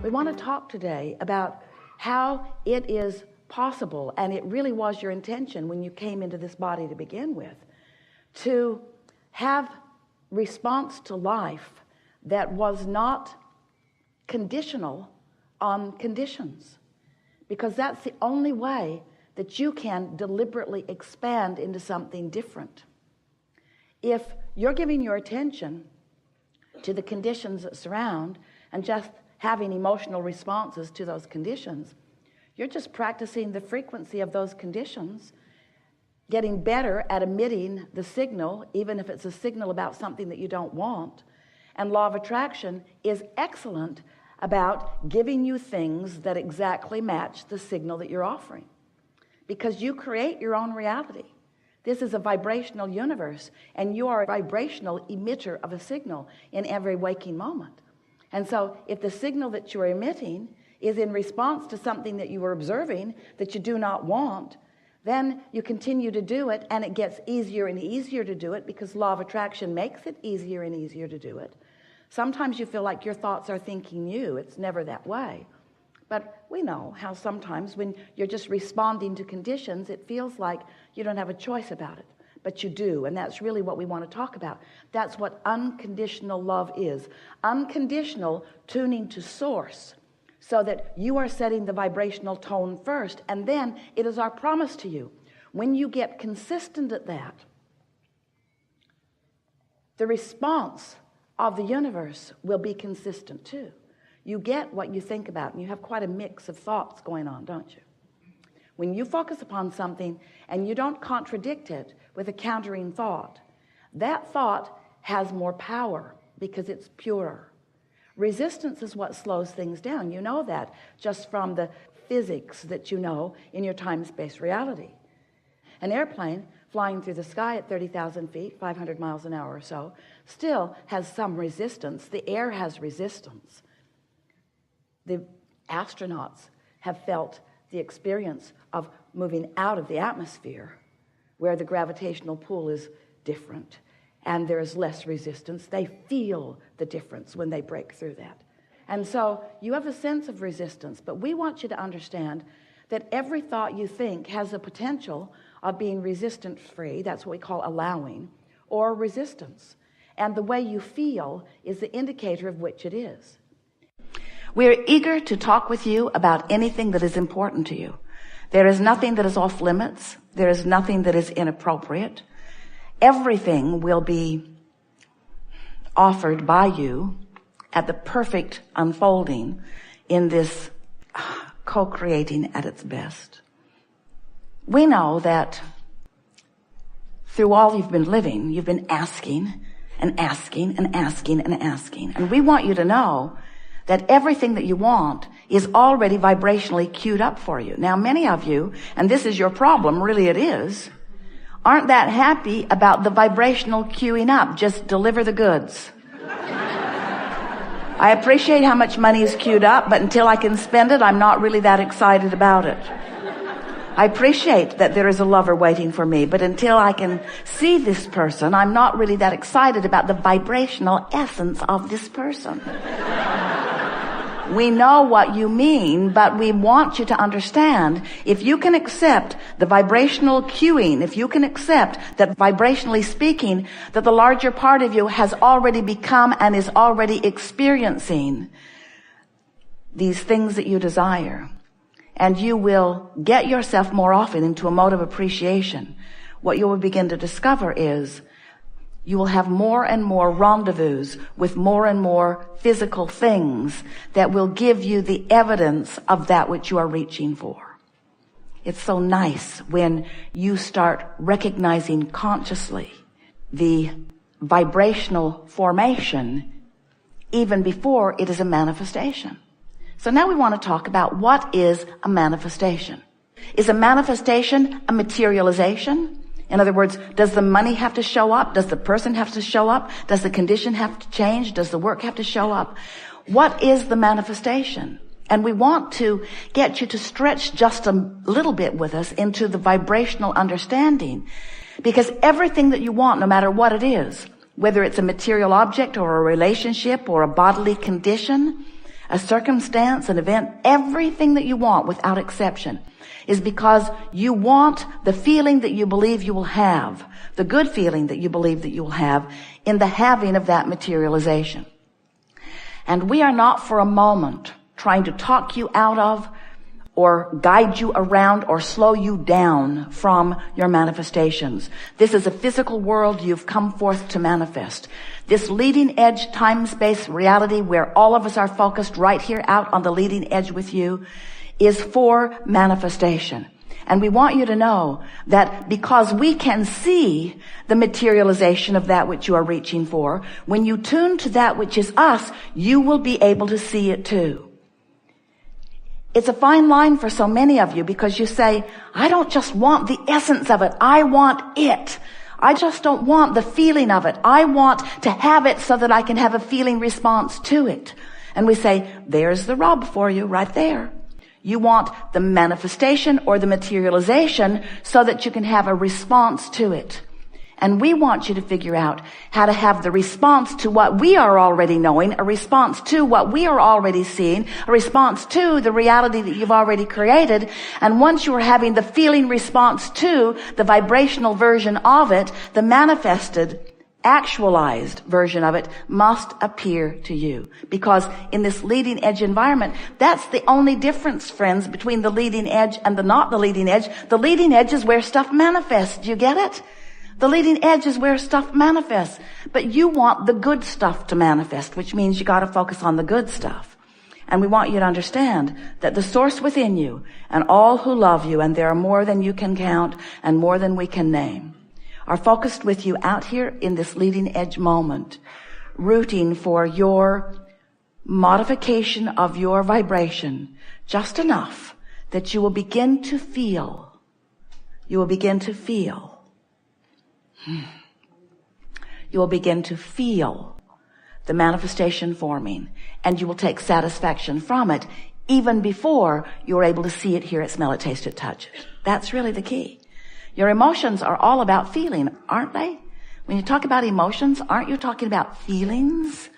We want to talk today about how it is possible, and it really was your intention when you came into this body to begin with, to have response to life that was not conditional on conditions, because that's the only way that you can deliberately expand into something different. If you're giving your attention to the conditions that surround and just having emotional responses to those conditions, you're just practicing the frequency of those conditions, getting better at emitting the signal, even if it's a signal about something that you don't want. And law of attraction is excellent about giving you things that exactly match the signal that you're offering, because you create your own reality. This is a vibrational universe, and you are a vibrational emitter of a signal in every waking moment. And so if the signal that you are emitting is in response to something that you are observing that you do not want, then you continue to do it, and it gets easier and easier to do it, because law of attraction makes it easier and easier to do it. Sometimes you feel like your thoughts are thinking you. It's never that way. But we know how sometimes when you're just responding to conditions, it feels like you don't have a choice about it. But you do, and that's really what we want to talk about. That's what unconditional love is. Unconditional tuning to source, so that you are setting the vibrational tone first, and then it is our promise to you. When you get consistent at that, the response of the universe will be consistent too. You get what you think about, and you have quite a mix of thoughts going on, don't you? When you focus upon something and you don't contradict it with a countering thought, that thought has more power because it's purer. Resistance is what slows things down. You know that just from the physics that you know in your time-space reality. An airplane flying through the sky at 30,000 feet, 500 miles an hour or so, still has some resistance. The air has resistance. The astronauts have felt the experience of moving out of the atmosphere, where the gravitational pull is different and there is less resistance. They feel the difference when they break through that. And so you have a sense of resistance, but we want you to understand that every thought you think has the potential of being resistance-free. That's what we call allowing, or resistance. And the way you feel is the indicator of which it is. We're eager to talk with you about anything that is important to you. There is nothing that is off limits. There is nothing that is inappropriate. Everything will be offered by you at the perfect unfolding in this co-creating at its best. We know that through all you've been living, you've been asking and asking and asking and asking. And we want you to know that everything that you want is already vibrationally queued up for you. Now, many of you, and this is your problem, really it is, aren't that happy about the vibrational queuing up. Just deliver the goods. I appreciate how much money is queued up, but until I can spend it, I'm not really that excited about it. I appreciate that there is a lover waiting for me, but until I can see this person, I'm not really that excited about the vibrational essence of this person. We know what you mean, but we want you to understand, if you can accept the vibrational cueing, if you can accept that vibrationally speaking, that the larger part of you has already become and is already experiencing these things that you desire, and you will get yourself more often into a mode of appreciation, what you will begin to discover is you will have more and more rendezvous with more and more physical things that will give you the evidence of that which you are reaching for. It's so nice when you start recognizing consciously the vibrational formation even before it is a manifestation. So now we want to talk about what is a manifestation. Is a manifestation a materialization? In other words, does the money have to show up? Does the person have to show up? Does the condition have to change? Does the work have to show up? What is the manifestation? And we want to get you to stretch just a little bit with us into the vibrational understanding, because everything that you want, no matter what it is, whether it's a material object or a relationship or a bodily condition, a circumstance, an event, everything that you want without exception is because you want the feeling that you believe you will have, the good feeling that you believe that you will have in the having of that materialization. And we are not for a moment trying to talk you out of or guide you around or slow you down from your manifestations. This is a physical world you've come forth to manifest. This leading edge time-space reality where all of us are focused right here out on the leading edge with you is for manifestation. And we want you to know that because we can see the materialization of that which you are reaching for, when you tune to that which is us, you will be able to see it too. It's a fine line for so many of you because you say, I don't just want the essence of it. I want it. I just don't want the feeling of it. I want to have it so that I can have a feeling response to it. And we say, there's the rub for you right there. You want the manifestation or the materialization so that you can have a response to it. And we want you to figure out how to have the response to what we are already knowing, a response to what we are already seeing, a response to the reality that you've already created. And once you are having the feeling response to the vibrational version of it, the manifested, actualized version of it must appear to you. Because in this leading edge environment, that's the only difference, friends, between the leading edge and the not the leading edge. The leading edge is where stuff manifests. Do you get it? The leading edge is where stuff manifests. But you want the good stuff to manifest, which means you got to focus on the good stuff. And we want you to understand that the source within you and all who love you, and there are more than you can count and more than we can name, are focused with you out here in this leading edge moment, rooting for your modification of your vibration just enough that you will begin to feel, you will begin to feel the manifestation forming, and you will take satisfaction from it even before you're able to see it, hear it, smell it, taste it, touch it. That's really the key. Your emotions are all about feeling, aren't they? When you talk about emotions, aren't you talking about feelings?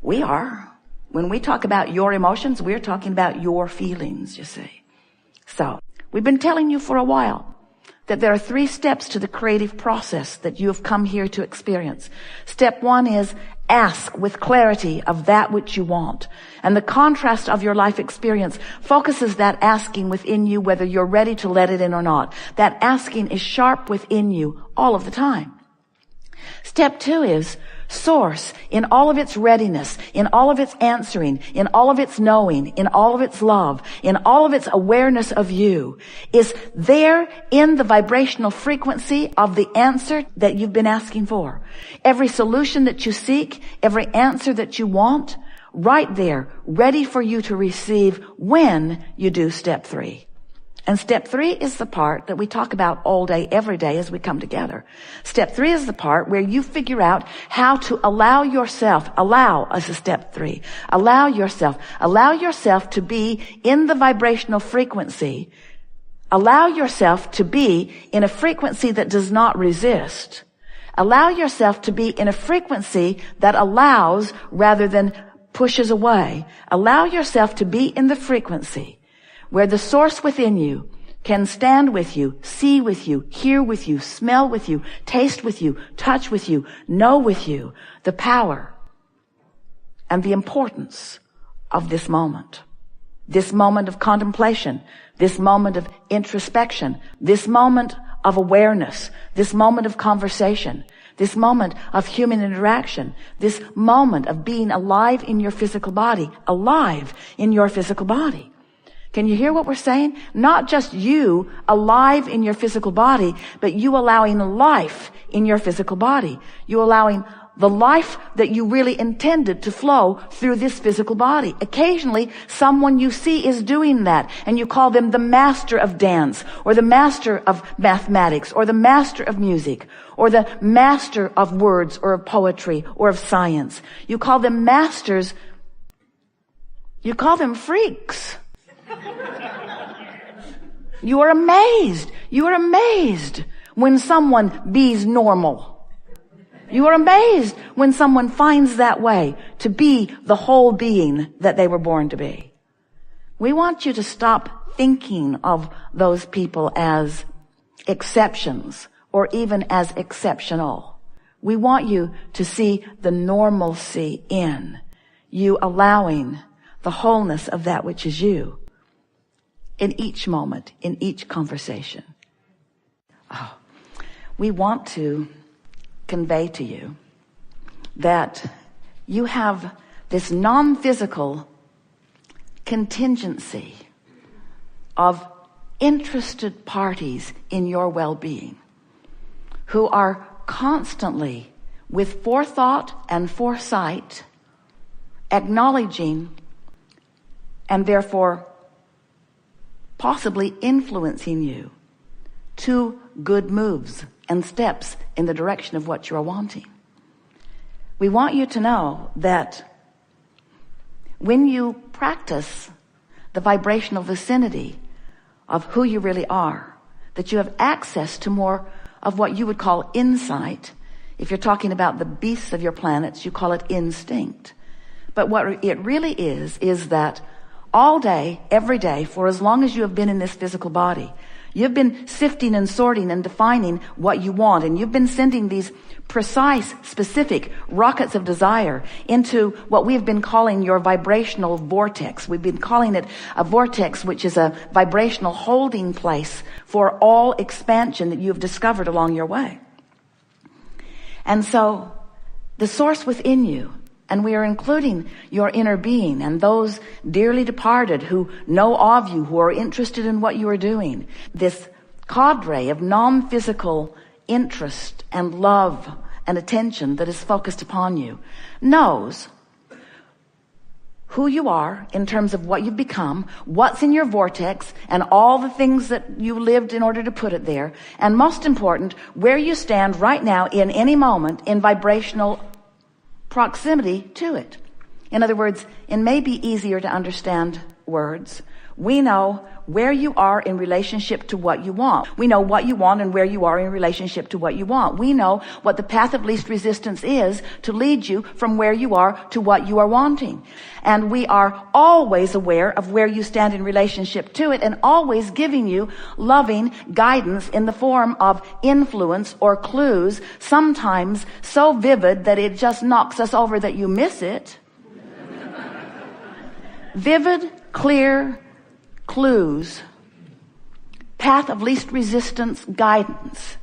We are. When we talk about your emotions, we're talking about your feelings, you see. So, we've been telling you for a while that there are 3 steps to the creative process that you have come here to experience. Step 1 is ask with clarity of that which you want. And the contrast of your life experience focuses that asking within you, whether you're ready to let it in or not. That asking is sharp within you all of the time. Step 2 is source in all of its readiness, in all of its answering, in all of its knowing, in all of its love, in all of its awareness of you, is there in the vibrational frequency of the answer that you've been asking for. Every solution that you seek, every answer that you want, right there, ready for you to receive when you do step 3. And step 3 is the part that we talk about all day, every day as we come together. Step 3 is the part where you figure out how to allow yourself to be in the vibrational frequency. Allow yourself to be in a frequency that does not resist. Allow yourself to be in a frequency that allows rather than pushes away. Allow yourself to be in the frequency where the source within you can stand with you, see with you, hear with you, smell with you, taste with you, touch with you, know with you the power and the importance of this moment of contemplation, this moment of introspection, this moment of awareness, this moment of conversation, this moment of human interaction, this moment of being alive in your physical body, alive in your physical body. Can you hear what we're saying? Not just you alive in your physical body, but you allowing life in your physical body. You allowing the life that you really intended to flow through this physical body. Occasionally, someone you see is doing that, and you call them the master of dance, or the master of mathematics, or the master of music, or the master of words, or of poetry, or of science. You call them masters. You call them freaks. You are amazed. You are amazed when someone be's normal. You are amazed when someone finds that way to be the whole being that they were born to be. We want you to stop thinking of those people as exceptions or even as exceptional. We want you to see the normalcy in you, allowing the wholeness of that which is you in each moment, in each conversation. Oh, we want to convey to you that you have this non-physical contingency of interested parties in your well-being who are constantly, with forethought and foresight, acknowledging and therefore possibly influencing you to good moves and steps in the direction of what you are wanting. We want you to know that when you practice the vibrational vicinity of who you really are, that you have access to more of what you would call insight. If you're talking about the beasts of your planets, you call it instinct. But what it really is that all day, every day, for as long as you have been in this physical body, you've been sifting and sorting and defining what you want, and you've been sending these precise, specific rockets of desire into what we've been calling your vibrational vortex. We've been calling it a vortex, which is a vibrational holding place for all expansion that you've discovered along your way. And so the source within you, and we are including your inner being and those dearly departed who know of you, who are interested in what you are doing, this cadre of non-physical interest and love and attention that is focused upon you, knows who you are in terms of what you've become, what's in your vortex, and all the things that you lived in order to put it there, and most important, where you stand right now in any moment in vibrational proximity to it. In other words, in maybe easier to understand words, we know where you are in relationship to what you want. We know what you want and where you are in relationship to what you want. We know what the path of least resistance is to lead you from where you are to what you are wanting. And we are always aware of where you stand in relationship to it, and always giving you loving guidance in the form of influence or clues, sometimes so vivid that it just knocks us over that you miss it. Vivid, clear clues, path of least resistance guidance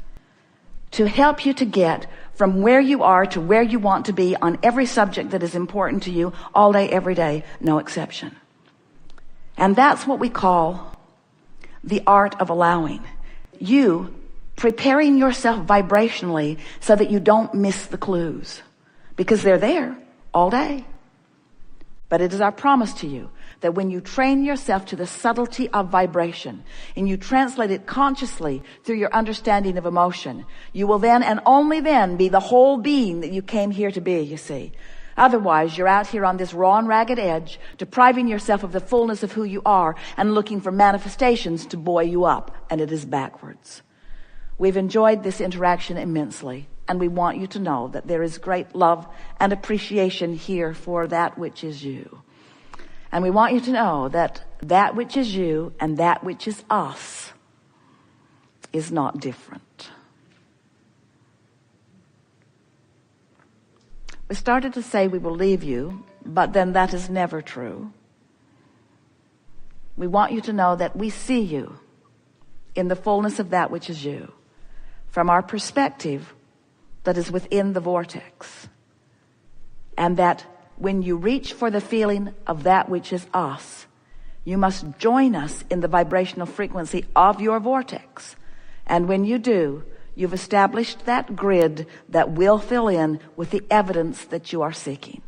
to help you to get from where you are to where you want to be on every subject that is important to you, all day, every day, no exception. And that's what we call the art of allowing. You preparing yourself vibrationally so that you don't miss the clues, because they're there all day. But it is our promise to you that when you train yourself to the subtlety of vibration and you translate it consciously through your understanding of emotion, you will then and only then be the whole being that you came here to be, you see. Otherwise, you're out here on this raw and ragged edge, depriving yourself of the fullness of who you are and looking for manifestations to buoy you up, and it is backwards. We've enjoyed this interaction immensely, and we want you to know that there is great love and appreciation here for that which is you. And we want you to know that that which is you and that which is us is not different. We started to say we will leave you, but then that is never true. We want you to know that we see you in the fullness of that which is you, from our perspective that is within the vortex. And that when you reach for the feeling of that which is us, you must join us in the vibrational frequency of your vortex. And when you do, you've established that grid that will fill in with the evidence that you are seeking.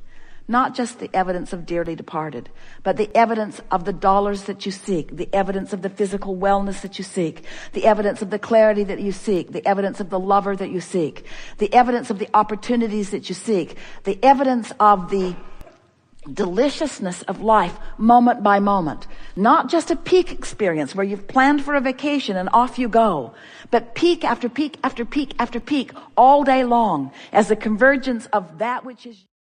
Not just the evidence of dearly departed, but the evidence of the dollars that you seek, the evidence of the physical wellness that you seek, the evidence of the clarity that you seek, the evidence of the lover that you seek, the evidence of the opportunities that you seek, the evidence of the deliciousness of life moment by moment. Not just a peak experience where you've planned for a vacation and off you go, but peak after peak after peak after peak all day long as the convergence of that which is